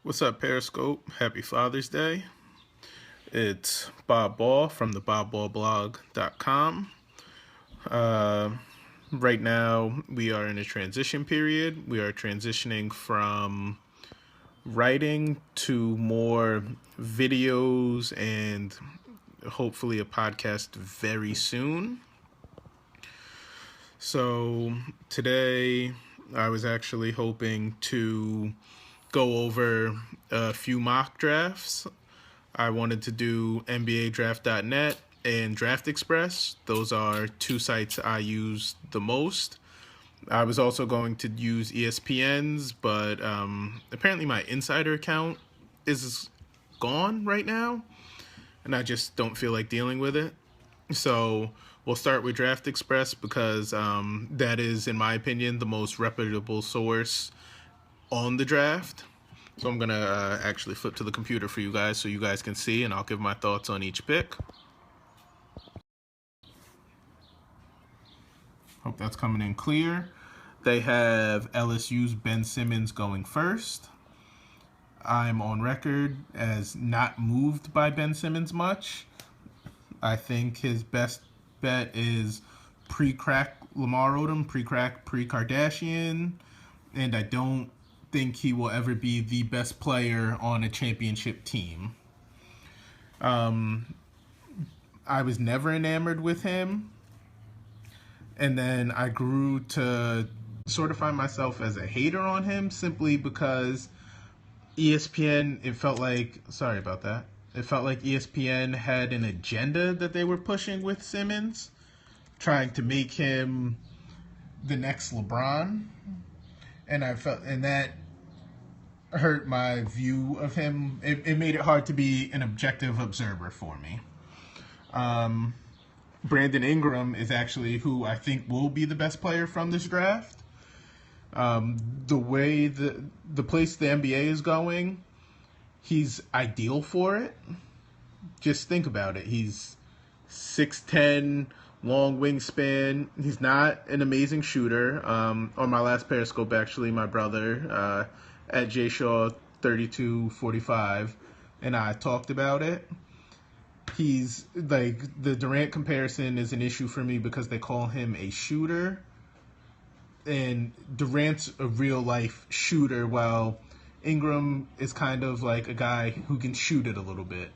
What's up, Periscope? Happy Father's Day. It's Bob Ball from the bobballblog.com. Uh, right now, we are in a transition period. We are transitioning from writing to more videos and hopefully a podcast very soon. So, today, I was actually hoping to go over a few mock drafts. I wanted to do NBADraft.net and Draft Express. Those are two sites I use the most. I was also going to use ESPN's, but apparently my insider account is gone right now, and I just don't feel like dealing with it. So we'll start with Draft Express because that is, in my opinion, the most reputable source on the draft. So I'm going to actually flip to the computer for you guys so you guys can see, and I'll give my thoughts on each pick. Hope that's coming in clear. They have LSU's Ben Simmons going first. I'm on record as not moved by Ben Simmons much. I think his best bet is pre-crack Lamar Odom, pre-crack pre-Kardashian, and I don't think he will ever be the best player on a championship team. I was never enamored with him, and then I grew to sort of find myself as a hater on him simply because ESPN, it felt like ESPN had an agenda that they were pushing with Simmons, trying to make him the next LeBron, and that hurt my view of him. It made it hard to be an objective observer for me. Brandon Ingram is actually who I think will be the best player from this draft. The way the place the NBA is going, he's ideal for it. Just think about it. He's 6'10", long wingspan. He's not an amazing shooter. On my last Periscope, actually, my brother at JShaw3245 and I talked about it. He's like, the Durant comparison is an issue for me because they call him a shooter, and Durant's a real life shooter, while Ingram is kind of like a guy who can shoot it a little bit.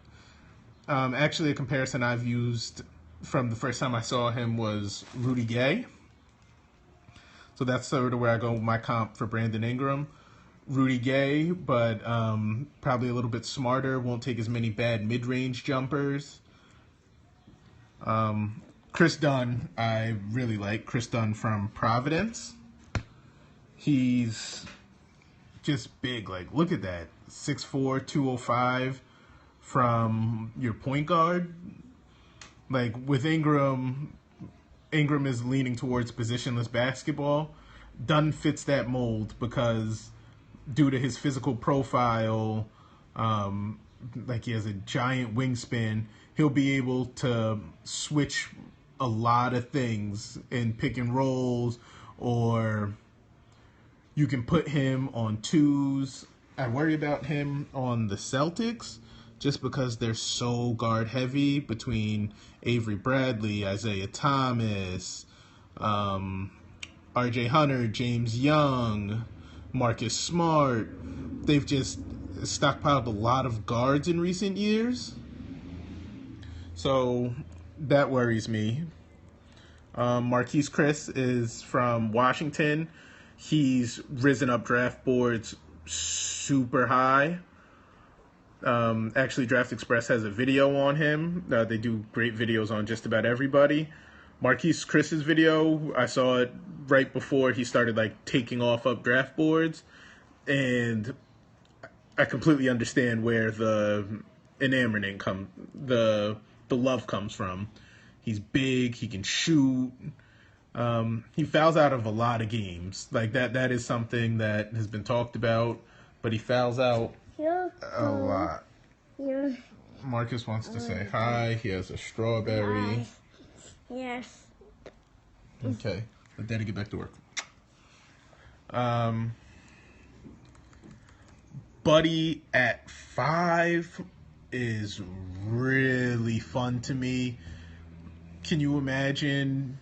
Actually, a comparison I've used from the first time I saw him was Rudy Gay. So that's sort of where I go with my comp for Brandon Ingram. Rudy Gay, but probably a little bit smarter, won't take as many bad mid-range jumpers. Chris Dunn, I really like Chris Dunn from Providence. He's just big. Like, look at that. 6'4", 205 from your point guard. Like, with Ingram is leaning towards positionless basketball. Dunn fits that mold because due to his physical profile, like he has a giant wingspan, he'll be able to switch a lot of things in pick and rolls, or you can put him on twos. I worry about him on the Celtics just because they're so guard heavy between Avery Bradley, Isaiah Thomas, RJ Hunter, James Young, Marcus Smart. They've just stockpiled a lot of guards in recent years. So that worries me. Marquise Chris is from Washington. He's risen up draft boards super high. Actually, Draft Express has a video on him. They do great videos on just about everybody. Marquise Chris's video, I saw it right before he started like taking off up draft boards, and I completely understand where the love comes from. He's big, he can shoot. He fouls out of a lot of games. Like that is something that has been talked about, but he fouls out a lot. Marcus wants to say hi. He has a strawberry. Yes. Okay, let Daddy get back to work. Buddy at 5 is really fun to me. Can you imagine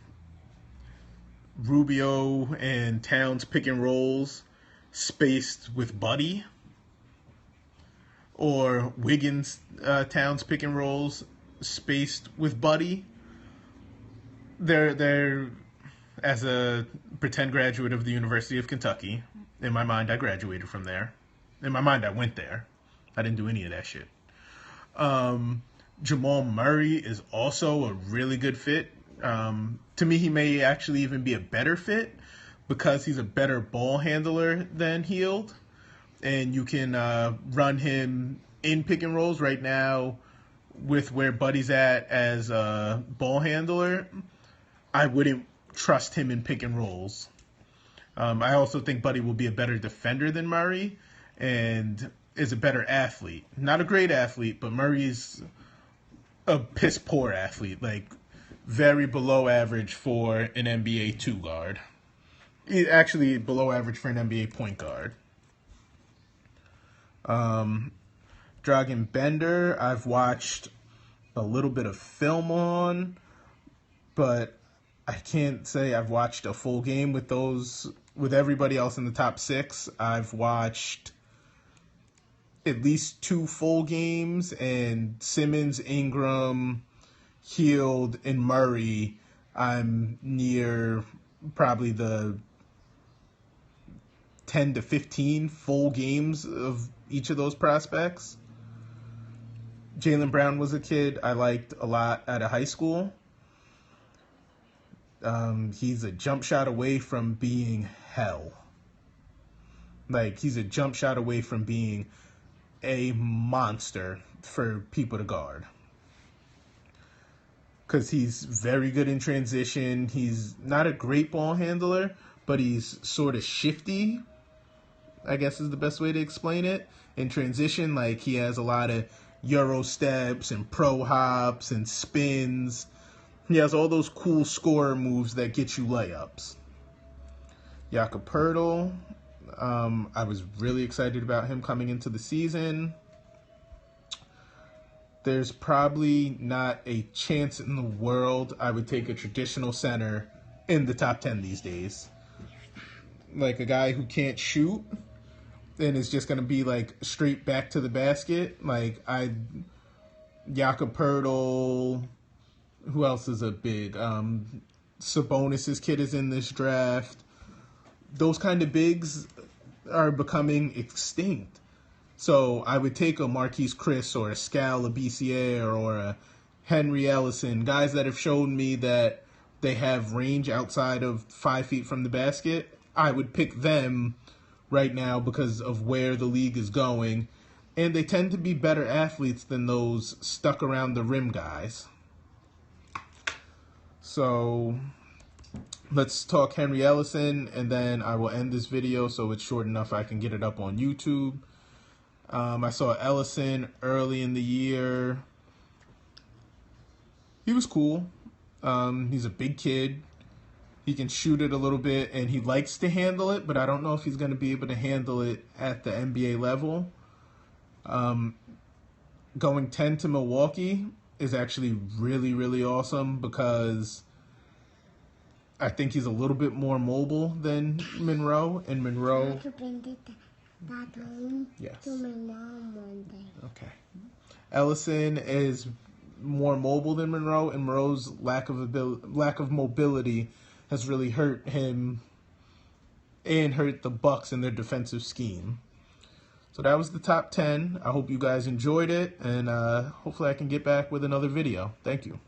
Rubio and Towns pick and rolls spaced with Buddy? Or Wiggins Towns pick and rolls spaced with Buddy? They're as a pretend graduate of the University of Kentucky. In my mind, I graduated from there. In my mind, I went there. I didn't do any of that shit. Jamal Murray is also a really good fit. To me, he may actually even be a better fit because he's a better ball handler than Hield. And you can run him in pick and rolls right now with where Buddy's at as a ball handler. I wouldn't trust him in pick and rolls. I also think Buddy will be a better defender than Murray and is a better athlete. Not a great athlete, but Murray's a piss poor athlete, like very below average for an NBA 2 guard. Actually below average for an NBA point guard. Dragan Bender, I've watched a little bit of film on, but I can't say I've watched a full game with everybody else in the top 6. I've watched at least 2 full games, and Simmons, Ingram, Hield, and Murray, I'm near probably the 10 to 15 full games of each of those prospects. Jaylen Brown was a kid I liked a lot out of high school. He's a jump shot away from being hell. Like, he's a jump shot away from being a monster for people to guard. Because he's very good in transition. He's not a great ball handler, but he's sort of shifty, I guess is the best way to explain it. In transition, like, he has a lot of Euro steps and pro hops and spins. He has all those cool scorer moves that get you layups. Jakob Poeltl, I was really excited about him coming into the season. There's probably not a chance in the world I would take a traditional center in the top 10 these days. Like a guy who can't shoot and is just going to be like straight back to the basket. Like Jakob Poeltl, who else is a big? Sabonis' kid is in this draft. Those kind of bigs are becoming extinct. So I would take a Marquise Chris or a Scal Labissiere or a Henry Ellison, guys that have shown me that they have range outside of 5 feet from the basket. I would pick them right now because of where the league is going. And they tend to be better athletes than those stuck around the rim guys. So let's talk Henry Ellison, and then I will end this video so it's short enough I can get it up on YouTube. I saw Ellison early in the year. He was cool. He's a big kid. He can shoot it a little bit, and he likes to handle it, but I don't know if he's going to be able to handle it at the NBA level. Going 10 to Milwaukee is actually really, really awesome because I think he's a little bit more mobile than Monroe, and Monroe... Yes. To my mom one day. Okay. Ellison is more mobile than Monroe, and Monroe's lack of mobility has really hurt him and hurt the Bucks in their defensive scheme. So that was the top 10. I hope you guys enjoyed it, and hopefully I can get back with another video. Thank you.